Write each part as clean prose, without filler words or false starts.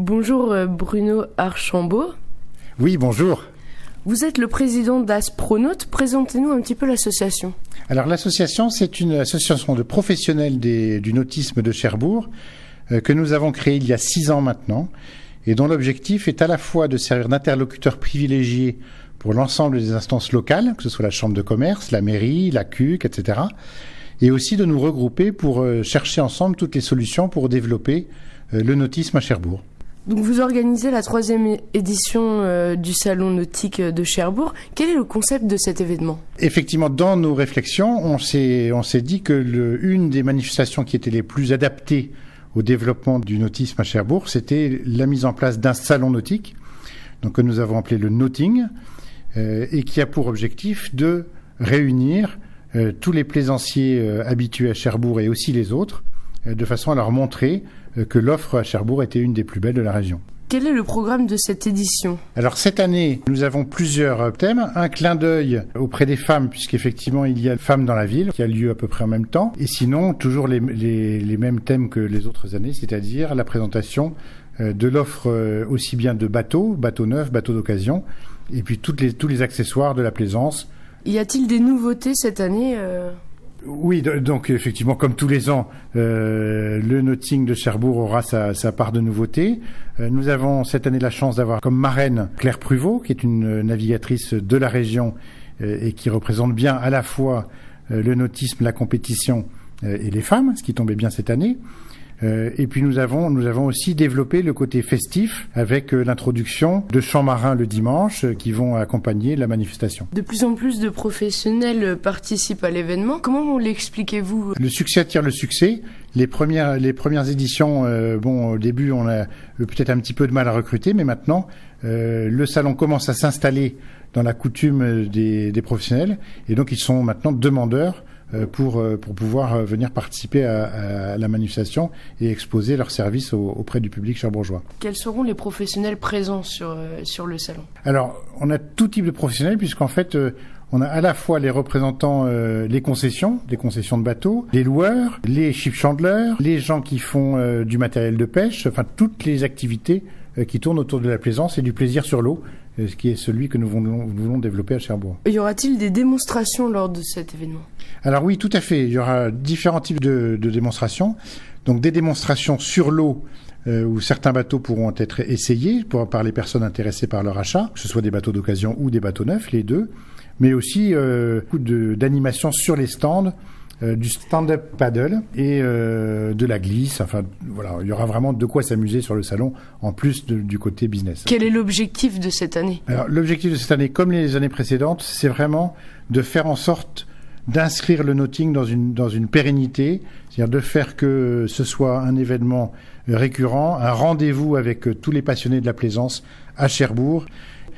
Bonjour Bruno Archambault. Oui, bonjour. Vous êtes le président d'Aspronautes. Présentez-nous un petit peu l'association. Alors l'association, c'est une association de professionnels du nautisme de Cherbourg que nous avons créée il y a 6 ans maintenant et dont l'objectif est à la fois de servir d'interlocuteur privilégié pour l'ensemble des instances locales, que ce soit la chambre de commerce, la mairie, la CUC, etc. et aussi de nous regrouper pour chercher ensemble toutes les solutions pour développer le nautisme à Cherbourg. Donc vous organisez la 3e édition du Salon nautique de Cherbourg. Quel est le concept de cet événement ? Effectivement, dans nos réflexions, on s'est dit que une des manifestations qui étaient les plus adaptées au développement du nautisme à Cherbourg, c'était la mise en place d'un salon nautique, donc que nous avons appelé le Nauting, et qui a pour objectif de réunir tous les plaisanciers habitués à Cherbourg et aussi les autres, de façon à leur montrer que l'offre à Cherbourg était une des plus belles de la région. Quel est le programme de cette édition ? Alors cette année, nous avons plusieurs thèmes. Un clin d'œil auprès des femmes, puisqu'effectivement il y a Femmes dans la ville, qui a lieu à peu près en même temps. Et sinon, toujours les mêmes thèmes que les autres années, c'est-à-dire la présentation de l'offre aussi bien de bateaux neufs, bateaux d'occasion, et puis tous les accessoires de la plaisance. Y a-t-il des nouveautés cette année Oui, donc effectivement, comme tous les ans, le Nauting de Cherbourg aura sa part de nouveautés. Nous avons cette année la chance d'avoir comme marraine Claire Pruvot, qui est une navigatrice de la région et qui représente bien à la fois le nautisme, la compétition et les femmes, ce qui tombait bien cette année. Et puis nous avons aussi développé le côté festif avec l'introduction de chants marins le dimanche qui vont accompagner la manifestation. De plus en plus de professionnels participent à l'événement. Comment l'expliquez-vous ? Le succès attire le succès. Les premières éditions, au début on a peut-être un petit peu de mal à recruter, mais maintenant le salon commence à s'installer dans la coutume des professionnels et donc ils sont maintenant demandeurs pour pouvoir venir participer à la manifestation et exposer leurs services auprès du public cherbourgeois. Quels seront les professionnels présents sur le salon ? Alors, on a tout type de professionnels puisqu'en fait, on a à la fois les représentants, les concessions de bateaux, les loueurs, les ship chandlers, les gens qui font du matériel de pêche, enfin toutes les activités qui tournent autour de la plaisance et du plaisir sur l'eau, ce qui est celui que nous voulons développer à Cherbourg. Y aura-t-il des démonstrations lors de cet événement ? Alors oui, tout à fait. Il y aura différents types de démonstrations. Donc des démonstrations sur l'eau où certains bateaux pourront être essayés par les personnes intéressées par leur achat, que ce soit des bateaux d'occasion ou des bateaux neufs, les deux. Mais aussi beaucoup d'animations sur les stands, du stand-up paddle et de la glisse. Enfin, voilà, il y aura vraiment de quoi s'amuser sur le salon, en plus du côté business. Quel est l'objectif de cette année ? Alors, l'objectif de cette année, comme les années précédentes, c'est vraiment de faire en sorte d'inscrire le nauting dans une pérennité, c'est-à-dire de faire que ce soit un événement récurrent, un rendez-vous avec tous les passionnés de la plaisance à Cherbourg.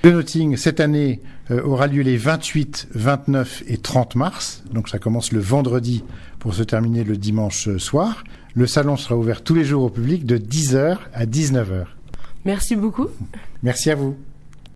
Le nauting, cette année, aura lieu les 28, 29 et 30 mars. Donc ça commence le vendredi pour se terminer le dimanche soir. Le salon sera ouvert tous les jours au public de 10h à 19h. Merci beaucoup. Merci à vous.